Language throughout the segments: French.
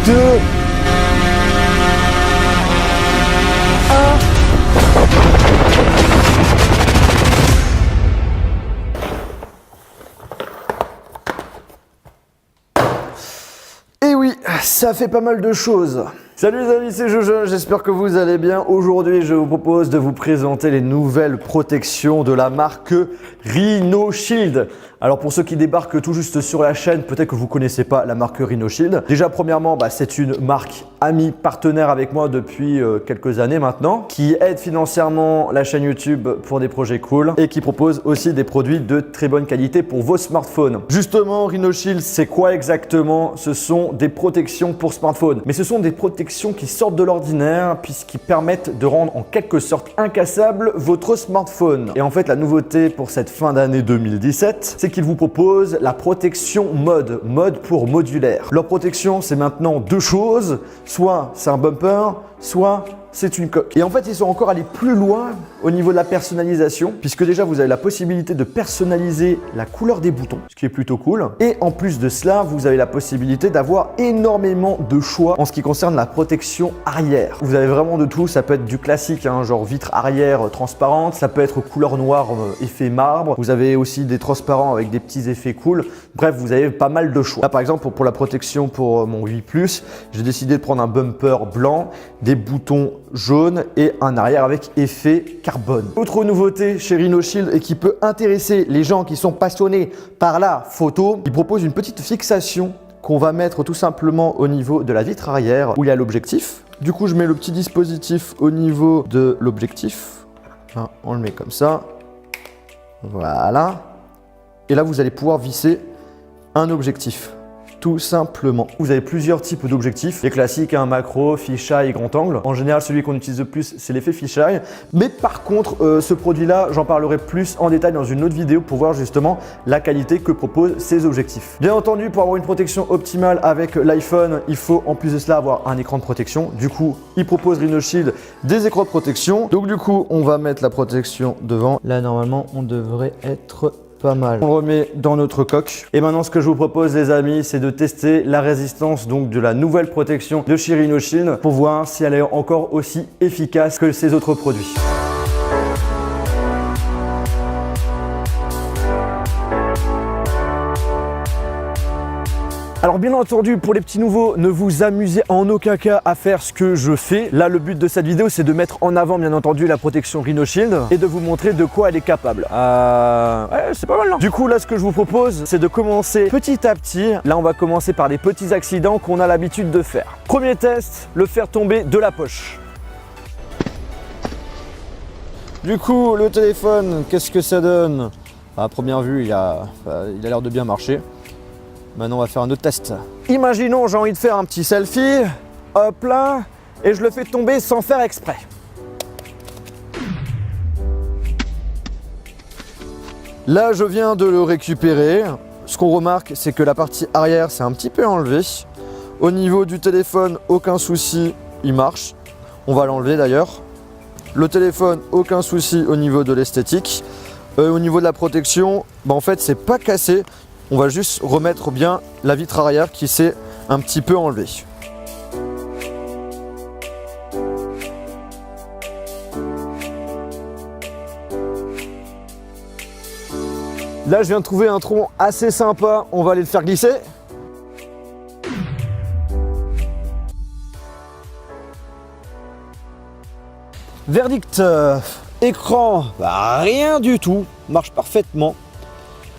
2, 1. Et oui, ça fait pas mal de choses. Salut les amis, c'est Jojo, j'espère que vous allez bien. Aujourd'hui, je vous propose de vous présenter les nouvelles protections de la marque Rhino Shield. Alors pour ceux qui débarquent tout juste sur la chaîne, peut-être que vous ne connaissez pas la marque Rhino Shield. Déjà premièrement, c'est une marque amie, partenaire avec moi depuis quelques années maintenant, qui aide financièrement la chaîne YouTube pour des projets cool et qui propose aussi des produits de très bonne qualité pour vos smartphones. Justement, Rhino Shield, c'est quoi exactement? Ce sont des protections pour smartphones, mais ce sont des protections qui sortent de l'ordinaire puisqu'ils permettent de rendre en quelque sorte incassable votre smartphone. Et en fait, la nouveauté pour cette fin d'année 2017, c'est qu'ils vous proposent la protection mode pour modulaire. Leur protection, c'est maintenant deux choses, soit c'est un bumper, soit c'est une coque. Et en fait, ils sont encore allés plus loin au niveau de la personnalisation, puisque déjà, vous avez la possibilité de personnaliser la couleur des boutons, ce qui est plutôt cool. Et en plus de cela, vous avez la possibilité d'avoir énormément de choix en ce qui concerne la protection arrière. Vous avez vraiment de tout, ça peut être du classique, genre vitre arrière transparente, ça peut être couleur noire, effet marbre. Vous avez aussi des transparents avec des petits effets cool. Bref, vous avez pas mal de choix. Là, par exemple, pour la protection pour mon 8 Plus, j'ai décidé de prendre un bumper blanc, des boutons jaune et un arrière avec effet carbone. Autre nouveauté chez Rhino Shield et qui peut intéresser les gens qui sont passionnés par la photo, il propose une petite fixation qu'on va mettre tout simplement au niveau de la vitre arrière où il y a l'objectif. Du coup, je mets le petit dispositif au niveau de l'objectif. On le met comme ça. Voilà. Et là, vous allez pouvoir visser un objectif. Tout simplement. Vous avez plusieurs types d'objectifs. Les classiques, macro, fisheye et grand angle. En général, celui qu'on utilise le plus, c'est l'effet fisheye. Mais par contre, ce produit-là, j'en parlerai plus en détail dans une autre vidéo pour voir justement la qualité que proposent ces objectifs. Bien entendu, pour avoir une protection optimale avec l'iPhone, il faut en plus de cela avoir un écran de protection. Du coup, il propose Rhino Shield des écrans de protection. Donc du coup, on va mettre la protection devant. Là, normalement, on devrait être pas mal. On le remet dans notre coque. Et maintenant, ce que je vous propose, les amis, c'est de tester la résistance donc de la nouvelle protection de chez Rhino Shield pour voir si elle est encore aussi efficace que ces autres produits. Alors bien entendu, pour les petits nouveaux, ne vous amusez en aucun cas à faire ce que je fais. Là, le but de cette vidéo, c'est de mettre en avant, bien entendu, la protection Rhino Shield et de vous montrer de quoi elle est capable. Ouais, c'est pas mal, non? Du coup, là, ce que je vous propose, c'est de commencer petit à petit. Là, on va commencer par des petits accidents qu'on a l'habitude de faire. Premier test, le faire tomber de la poche. Du coup, le téléphone, qu'est-ce que ça donne? À première vue, il a l'air de bien marcher. Maintenant, on va faire un autre test. Imaginons, j'ai envie de faire un petit selfie, hop là, et je le fais tomber sans faire exprès. Là, je viens de le récupérer. Ce qu'on remarque, c'est que la partie arrière, c'est un petit peu enlevé. Au niveau du téléphone, aucun souci, il marche. On va l'enlever d'ailleurs. Le téléphone, aucun souci au niveau de l'esthétique. Au niveau de la protection, en fait, c'est pas cassé. On va juste remettre bien la vitre arrière qui s'est un petit peu enlevée. Là, je viens de trouver un tronc assez sympa. On va aller le faire glisser. Verdict, écran, rien du tout, marche parfaitement.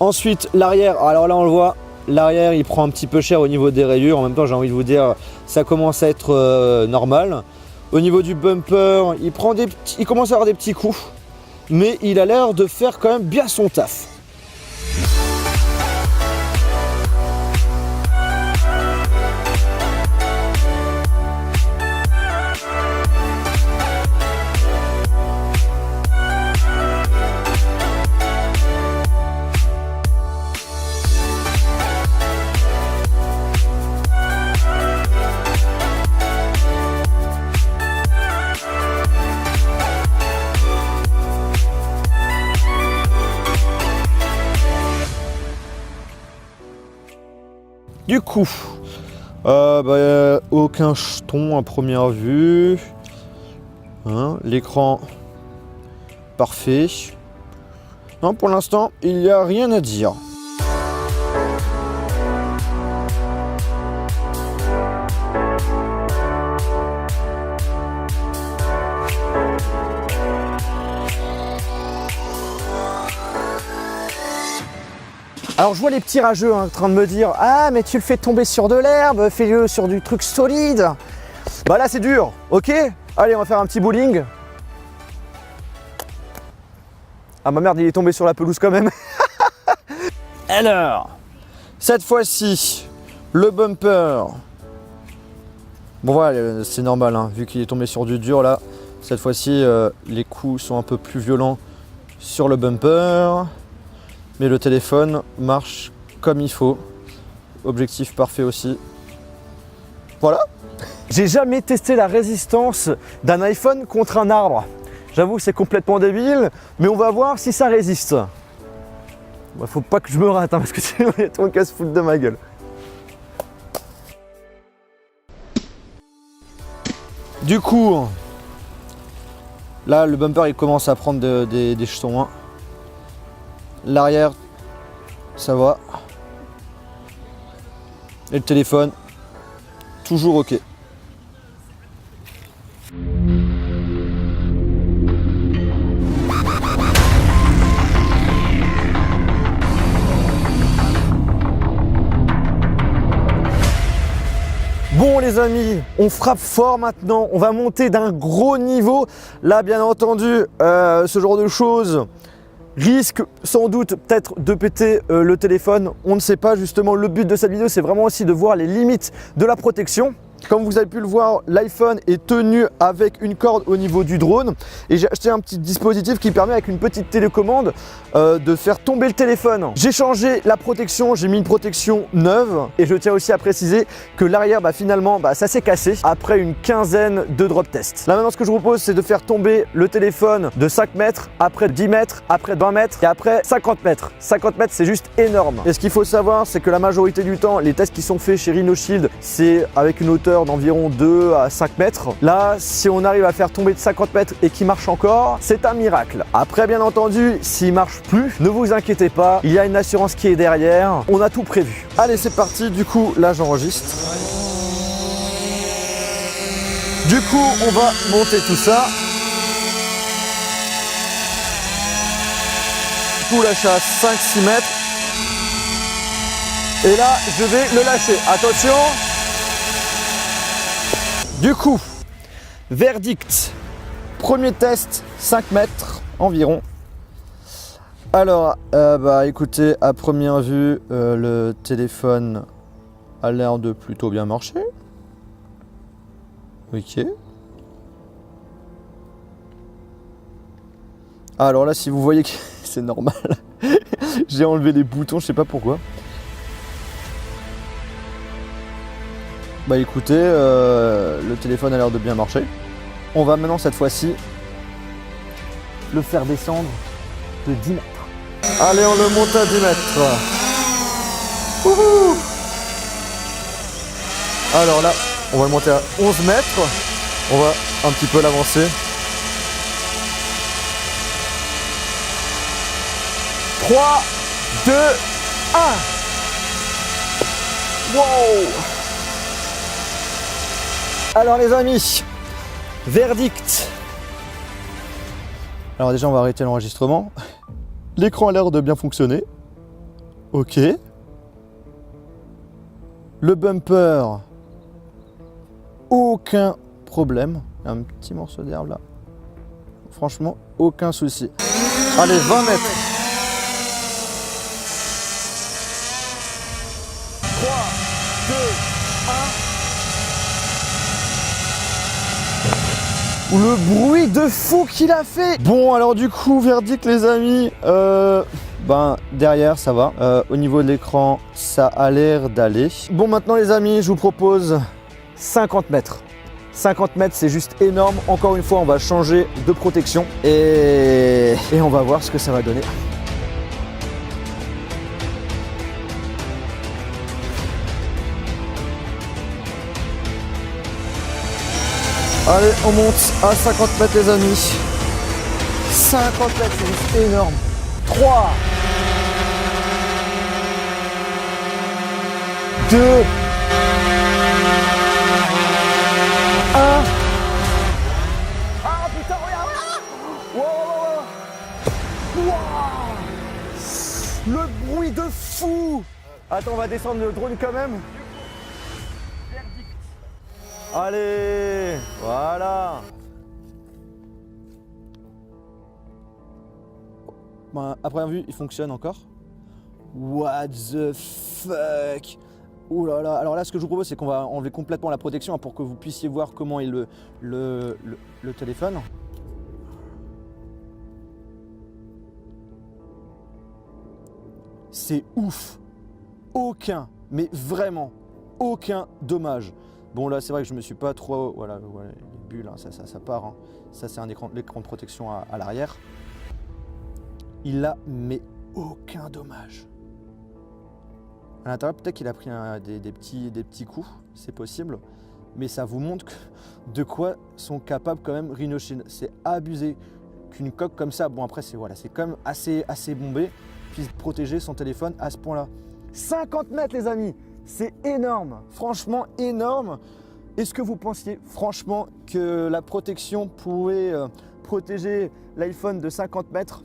Ensuite, l'arrière, alors là on le voit, l'arrière il prend un petit peu cher au niveau des rayures. En même temps, j'ai envie de vous dire, ça commence à être normal. Au niveau du bumper, il commence à avoir des petits coups, mais il a l'air de faire quand même bien son taf. Du coup, Aucun jeton à première vue. Hein, l'écran parfait. Non, pour l'instant, il n'y a rien à dire. Alors je vois les petits rageux en train de me dire « Ah mais tu le fais tomber sur de l'herbe, fais-le sur du truc solide !» Bah là c'est dur, ok? Allez on va faire un petit bowling. Ah ma merde il est tombé sur la pelouse quand même. Alors, cette fois-ci, le bumper. Bon voilà c'est normal hein, vu qu'il est tombé sur du dur là. Cette fois-ci les coups sont un peu plus violents sur le bumper. Mais le téléphone marche comme il faut. Objectif parfait aussi. Voilà. J'ai jamais testé la résistance d'un iPhone contre un arbre. J'avoue que c'est complètement débile, mais on va voir si ça résiste. Bah, faut pas que je me rate, hein, parce que sinon il y a tout le cas se foutre de ma gueule. Du coup, là le bumper il commence à prendre des jetons. Hein. L'arrière, ça va. Et le téléphone, toujours ok. Bon les amis, on frappe fort maintenant, on va monter d'un gros niveau. Là bien entendu, ce genre de choses risque sans doute peut-être de péter le téléphone, on ne sait pas justement. Le but de cette vidéo c'est vraiment aussi de voir les limites de la protection. Comme vous avez pu le voir, l'iPhone est tenu avec une corde au niveau du drone et j'ai acheté un petit dispositif qui permet avec une petite télécommande de faire tomber le téléphone. J'ai changé la protection, j'ai mis une protection neuve et je tiens aussi à préciser que l'arrière finalement ça s'est cassé après une quinzaine de drop tests. Là maintenant ce que je vous propose c'est de faire tomber le téléphone de 5 mètres, après 10 mètres, après 20 mètres et après 50 mètres. 50 mètres c'est juste énorme. Et ce qu'il faut savoir c'est que la majorité du temps les tests qui sont faits chez Rhino Shield c'est avec une hauteur d'environ 2 à 5 mètres. Là, si on arrive à faire tomber de 50 mètres et qu'il marche encore, c'est un miracle. Après, bien entendu, s'il marche plus, ne vous inquiétez pas, il y a une assurance qui est derrière. On a tout prévu. Allez, c'est parti. Du coup, là, j'enregistre. Du coup, on va monter tout ça. Du coup, lâcher à 5-6 mètres. Et là, je vais le lâcher. Attention. Du coup, verdict, premier test, 5 mètres environ. Alors, écoutez, à première vue, le téléphone a l'air de plutôt bien marcher. Ok. Alors là, si vous voyez que c'est normal, j'ai enlevé les boutons, je sais pas pourquoi. Bah écoutez, le téléphone a l'air de bien marcher. On va maintenant cette fois-ci le faire descendre de 10 mètres. Allez, on le monte à 10 mètres. Wouhou! Alors là, on va le monter à 11 mètres. On va un petit peu l'avancer. 3, 2, 1. Wow! Alors les amis, verdict. Alors déjà on va arrêter l'enregistrement. L'écran a l'air de bien fonctionner. Ok. Le bumper, aucun problème. Il y a un petit morceau d'herbe là. Franchement, aucun souci. Allez, 20 mètres. 3, 2, 1. Le bruit de fou qu'il a fait. Bon alors du coup verdict les amis, derrière ça va, au niveau de l'écran ça a l'air d'aller. Bon maintenant les amis je vous propose 50 mètres. 50 mètres c'est juste énorme, encore une fois on va changer de protection et on va voir ce que ça va donner. Allez, on monte à 50 mètres les amis. 50 mètres, c'est juste énorme. 3, 2, 1. Ah putain, regarde là. Wow. Le bruit de fou. Attends, on va descendre le drone quand même. Allez, voilà. Bon, à première vue, il fonctionne encore. What the fuck? Ouh là là. Alors là, ce que je vous propose, c'est qu'on va enlever complètement la protection pour que vous puissiez voir comment est le téléphone. C'est ouf. Aucun, mais vraiment, aucun dommage. Bon là, c'est vrai que je me suis pas trop... Voilà, les bulles, hein, ça part. Hein. Ça, c'est l'écran de protection à l'arrière. Il a, mais aucun dommage. À l'intérieur, peut-être qu'il a pris des petits coups, c'est possible. Mais ça vous montre de quoi sont capables quand même Rhino Shield. C'est abusé qu'une coque comme ça, bon après c'est quand même assez bombé, puisse protéger son téléphone à ce point-là. 50 mètres les amis, c'est énorme, franchement énorme. Est-ce que vous pensiez franchement que la protection pouvait protéger l'iPhone de 50 mètres?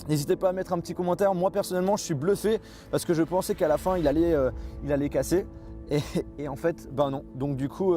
N'hésitez pas à mettre un petit commentaire. Moi personnellement je suis bluffé parce que je pensais qu'à la fin il allait casser et en fait ben non. Donc du coup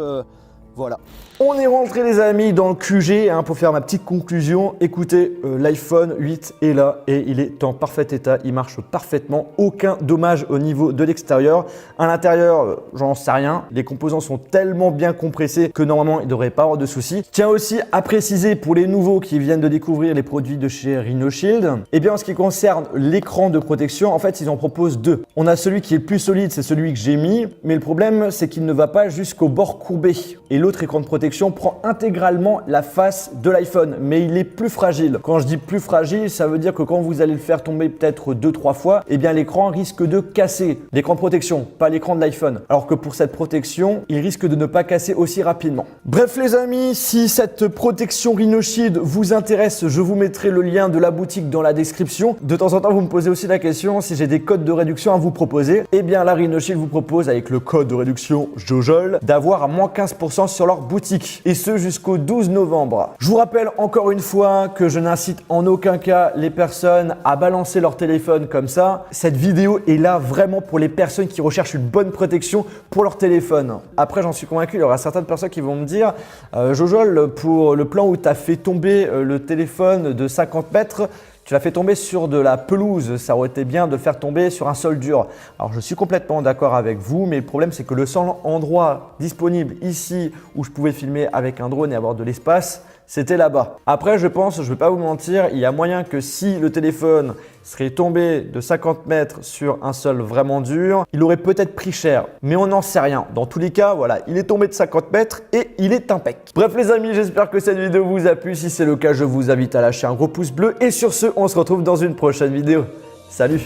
voilà. On est rentré les amis dans le QG hein, pour faire ma petite conclusion. Écoutez, l'iPhone 8 est là et il est en parfait état. Il marche parfaitement. Aucun dommage au niveau de l'extérieur. À l'intérieur, j'en sais rien. Les composants sont tellement bien compressés que normalement, il ne devrait pas avoir de soucis. Tiens aussi à préciser pour les nouveaux qui viennent de découvrir les produits de chez Rhino Shield. Eh bien, en ce qui concerne l'écran de protection, en fait, ils en proposent deux. On a celui qui est le plus solide, c'est celui que j'ai mis. Mais le problème, c'est qu'il ne va pas jusqu'au bord courbé. Et l'autre écran de protection prend intégralement la face de l'iPhone, mais il est plus fragile. Quand je dis plus fragile, ça veut dire que quand vous allez le faire tomber peut-être 2-3 fois, eh bien l'écran risque de casser. L'écran de protection, pas l'écran de l'iPhone. Alors que pour cette protection, il risque de ne pas casser aussi rapidement. Bref les amis, si cette protection Rhino Shield vous intéresse, je vous mettrai le lien de la boutique dans la description. De temps en temps, vous me posez aussi la question si j'ai des codes de réduction à vous proposer. Eh bien la Rhino Shield vous propose avec le code de réduction JOJOL d'avoir à moins 15% sur leur boutique et ce jusqu'au 12 novembre. Je vous rappelle encore une fois que je n'incite en aucun cas les personnes à balancer leur téléphone comme ça. Cette vidéo est là vraiment pour les personnes qui recherchent une bonne protection pour leur téléphone. Après, j'en suis convaincu, il y aura certaines personnes qui vont me dire Jojol, pour le plan où tu as fait tomber le téléphone de 50 mètres, tu l'as fait tomber sur de la pelouse, ça aurait été bien de le faire tomber sur un sol dur. Alors je suis complètement d'accord avec vous, mais le problème c'est que le seul endroit disponible ici où je pouvais filmer avec un drone et avoir de l'espace, c'était là-bas. Après je pense, je ne vais pas vous mentir, il y a moyen que si le téléphone serait tombé de 50 mètres sur un sol vraiment dur, il aurait peut-être pris cher, mais on n'en sait rien. Dans tous les cas, voilà, il est tombé de 50 mètres et il est impec. Bref les amis, j'espère que cette vidéo vous a plu. Si c'est le cas, je vous invite à lâcher un gros pouce bleu et sur ce, on se retrouve dans une prochaine vidéo. Salut!